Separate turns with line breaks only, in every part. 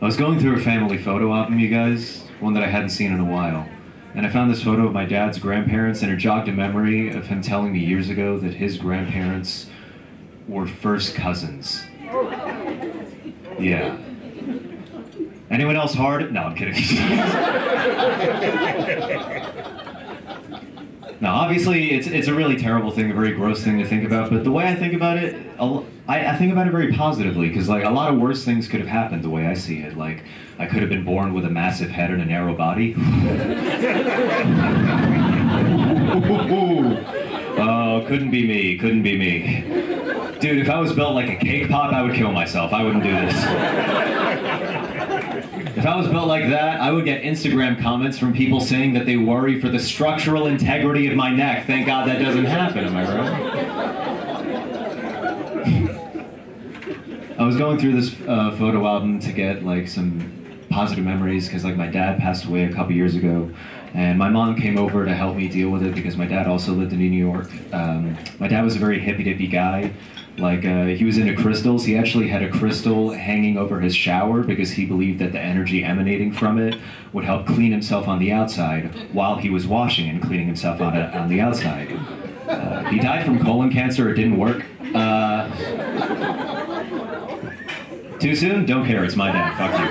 I was going through a family photo album, you guys, one that I hadn't seen in a while, and I found this photo of my dad's grandparents, and it jogged a memory of him telling me years ago that his grandparents were first cousins. Yeah. Anyone else hard? No, I'm kidding. No, obviously, it's a really terrible thing, a very gross thing to think about, but the way I think about it, I think about it very positively, because, like, a lot of worse things could have happened the way I see it. Like, I could have been born with a massive head and a narrow body. Oh, couldn't be me, couldn't be me. Dude, if I was built like a cake pop, I would kill myself. I wouldn't do this. If I was built like that, I would get Instagram comments from people saying that they worry for the structural integrity of my neck. Thank God that doesn't happen, am I right? I was going through this photo album to get like some positive memories because like my dad passed away a couple years ago, and my mom came over to help me deal with it because my dad also lived in New York. My dad was a very hippy-dippy guy. Like, he was into crystals. He actually had a crystal hanging over his shower because he believed that the energy emanating from it would help clean himself on the outside while he was washing and cleaning himself on the outside. He died from colon cancer. It didn't work. Too soon? Don't care. It's my dad. Fuck you.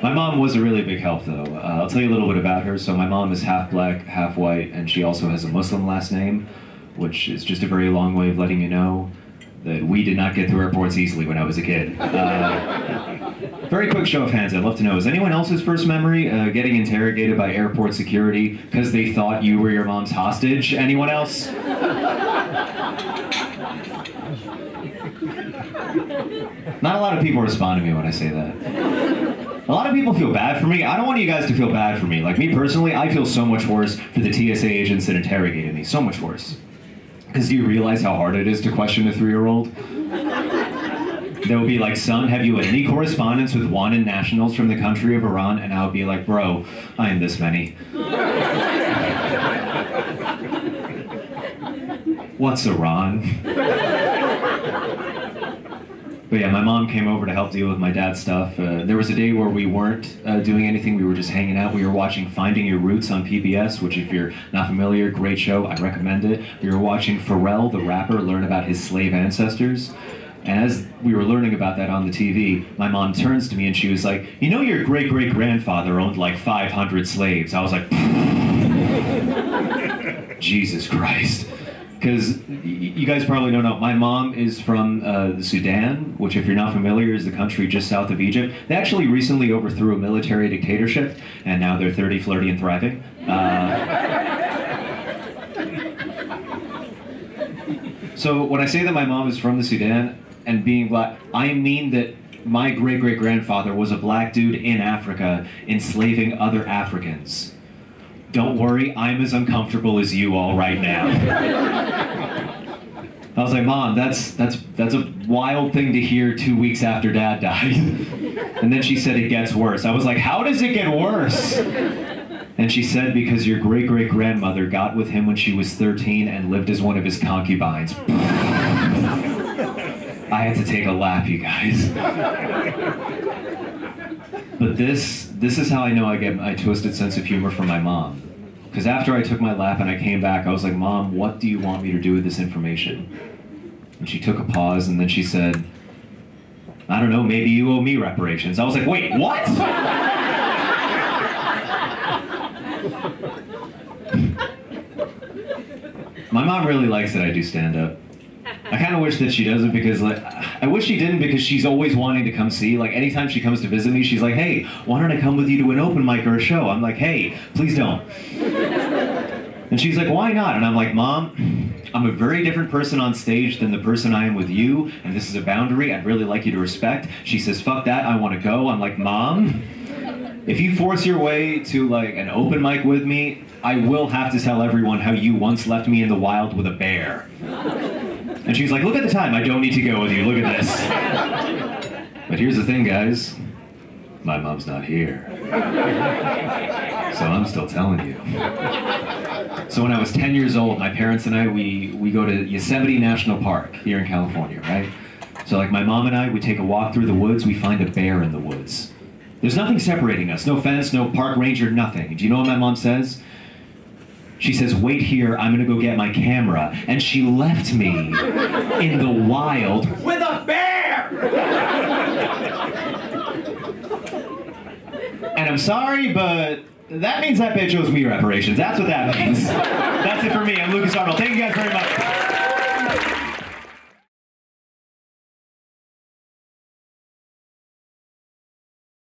My mom was a really big help, though. I'll tell you a little bit about her. So my mom is half black, half white, and she also has a Muslim last name, which is just a very long way of letting you know that we did not get through airports easily when I was a kid. Very quick show of hands, I'd love to know, is anyone else's first memory getting interrogated by airport security because they thought you were your mom's hostage? Anyone else? Not a lot of people respond to me when I say that. A lot of people feel bad for me. I don't want you guys to feel bad for me. Like me personally, I feel so much worse for the TSA agents that interrogated me. So much worse. Because do you realize how hard it is to question a 3-year-old? They will be like, son, have you had any correspondence with wanted nationals from the country of Iran? And I would be like, bro, I am this many. What's Iran? But yeah, my mom came over to help deal with my dad's stuff. There was a day where we weren't doing anything, we were just hanging out. We were watching Finding Your Roots on PBS, which if you're not familiar, great show, I recommend it. We were watching Pharrell, the rapper, learn about his slave ancestors. And as we were learning about that on the TV, my mom turns to me and she was like, you know your great-great-grandfather owned like 500 slaves. I was like, Jesus Christ. Because you guys probably don't know, my mom is from the Sudan, which if you're not familiar is the country just south of Egypt. They actually recently overthrew a military dictatorship, and now they're 30, flirty, and thriving. So when I say that my mom is from the Sudan and being black, I mean that my great-great-grandfather was a black dude in Africa enslaving other Africans. Don't worry, I'm as uncomfortable as you all right now. I was like, Mom, that's a wild thing to hear 2 weeks after Dad died. And then she said it gets worse. I was like, how does it get worse? And she said, because your great-great-grandmother got with him when she was 13 and lived as one of his concubines. I had to take a lap, you guys. But this is how I know I get my twisted sense of humor from my mom. Because after I took my lap and I came back, I was like, Mom, what do you want me to do with this information? And she took a pause and then she said, I don't know, maybe you owe me reparations. I was like, wait, what? My mom really likes that I do stand-up. I kind of wish that she doesn't because, like, I wish she didn't because she's always wanting to come see. Like, anytime she comes to visit me, she's like, hey, why don't I come with you to an open mic or a show? I'm like, hey, please don't. And she's like, why not? And I'm like, Mom, I'm a very different person on stage than the person I am with you, and this is a boundary I'd really like you to respect. She says, fuck that, I want to go. I'm like, Mom, if you force your way to, like, an open mic with me, I will have to tell everyone how you once left me in the wild with a bear. And she's like, look at the time, I don't need to go with you, look at this. But here's the thing, guys. My mom's not here. So I'm still telling you. So when I was 10 years old, my parents and I, we go to Yosemite National Park here in California, right? So like my mom and I, we take a walk through the woods, we find a bear in the woods. There's nothing separating us, no fence, no park ranger, nothing. Do you know what my mom says? She says, wait here, I'm gonna go get my camera. And she left me in the wild with a bear! And I'm sorry, but that means that bitch owes me reparations. That's what that means. That's it for me. I'm Lucas Arnold. Thank you guys very much.